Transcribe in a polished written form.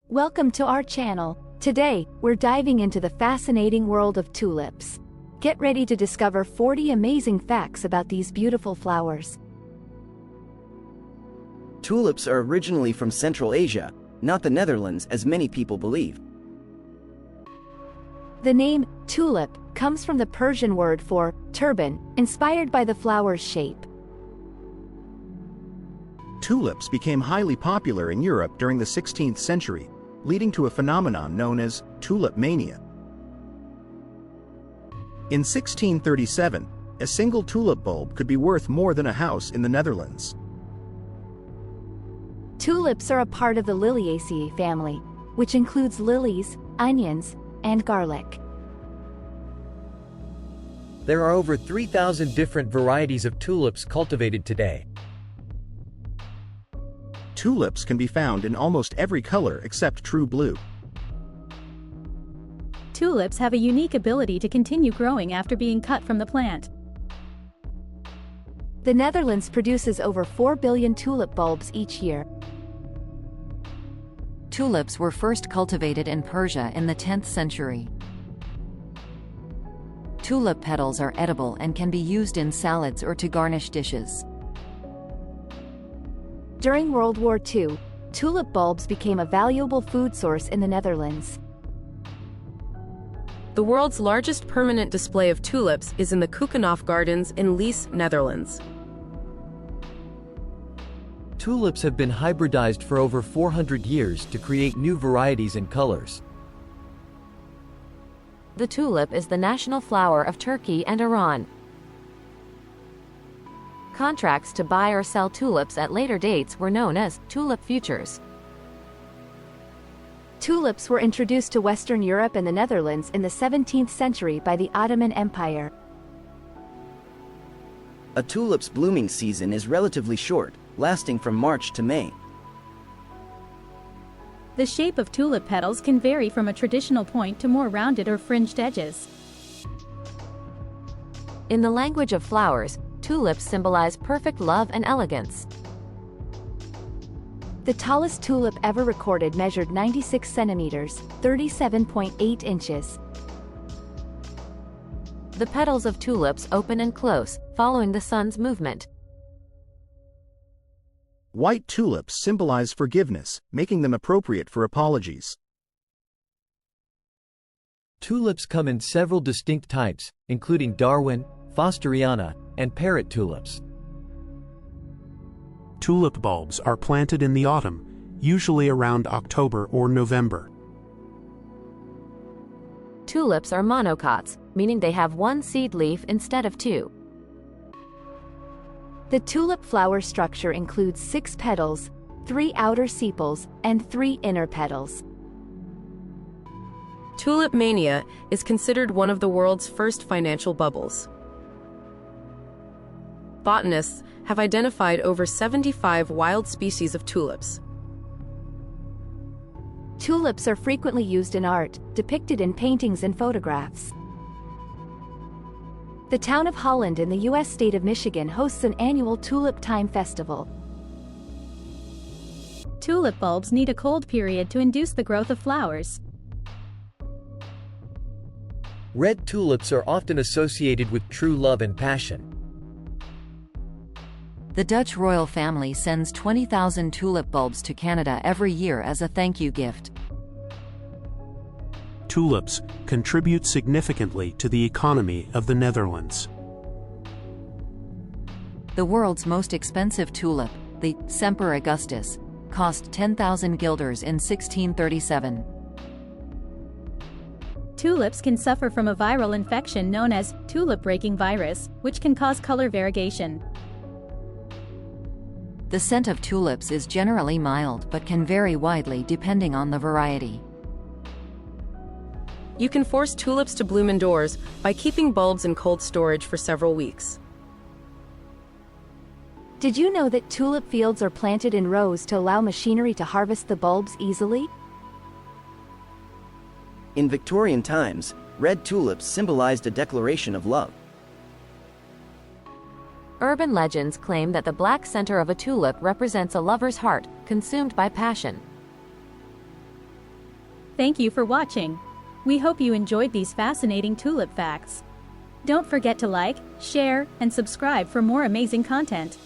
Welcome to our channel. Today, we're diving into the fascinating world of tulips. Get ready to discover 40 amazing facts about these beautiful flowers. Tulips are originally from Central Asia, not the Netherlands as many people believe. The name tulip comes from the Persian word for turban, inspired by the flower's shape. Tulips became highly popular in Europe during the 16th century, leading to a phenomenon known as tulip mania. In 1637, a single tulip bulb could be worth more than a house in the Netherlands. Tulips are a part of the Liliaceae family, which includes lilies, onions, and garlic. There are over 3,000 different varieties of tulips cultivated today. Tulips can be found in almost every color except true blue. Tulips have a unique ability to continue growing after being cut from the plant. The Netherlands produces over 4 billion tulip bulbs each year. Tulips were first cultivated in Persia in the 10th century. Tulip petals are edible and can be used in salads or to garnish dishes. During World War II, tulip bulbs became a valuable food source in the Netherlands. The world's largest permanent display of tulips is in the Keukenhof Gardens in Lees, Netherlands. Tulips have been hybridized for over 400 years to create new varieties and colors. The tulip is the national flower of Turkey and Iran. Contracts to buy or sell tulips at later dates were known as tulip futures. Tulips were introduced to Western Europe and the Netherlands in the 17th century by the Ottoman Empire. A tulip's blooming season is relatively short, lasting from March to May. The shape of tulip petals can vary from a traditional point to more rounded or fringed edges. In the language of flowers, tulips symbolize perfect love and elegance. The tallest tulip ever recorded measured 96 centimeters, 37.8 inches. The petals of tulips open and close, following the sun's movement. White tulips symbolize forgiveness, making them appropriate for apologies. Tulips come in several distinct types, including Darwin, Fosteriana, and parrot tulips. Tulip bulbs are planted in the autumn, usually around October or November. Tulips are monocots, meaning they have one seed leaf instead of two. The tulip flower structure includes 6 petals, 3 outer sepals, and 3 inner petals. Tulip mania is considered one of the world's first financial bubbles. Botanists have identified over 75 wild species of tulips. Tulips are frequently used in art, depicted in paintings and photographs. The town of Holland in the U.S. state of Michigan hosts an annual Tulip Time Festival. Tulip bulbs need a cold period to induce the growth of flowers. Red tulips are often associated with true love and passion. The Dutch royal family sends 20,000 tulip bulbs to Canada every year as a thank you gift. Tulips contribute significantly to the economy of the Netherlands. The world's most expensive tulip, the Semper Augustus, cost 10,000 guilders in 1637. Tulips can suffer from a viral infection known as tulip-breaking virus, which can cause color variegation. The scent of tulips is generally mild but can vary widely depending on the variety. You can force tulips to bloom indoors by keeping bulbs in cold storage for several weeks. Did you know that tulip fields are planted in rows to allow machinery to harvest the bulbs easily? In Victorian times, red tulips symbolized a declaration of love. Urban legends claim that the black center of a tulip represents a lover's heart, consumed by passion. Thank you for watching. We hope you enjoyed these fascinating tulip facts. Don't forget to like, share, and subscribe for more amazing content.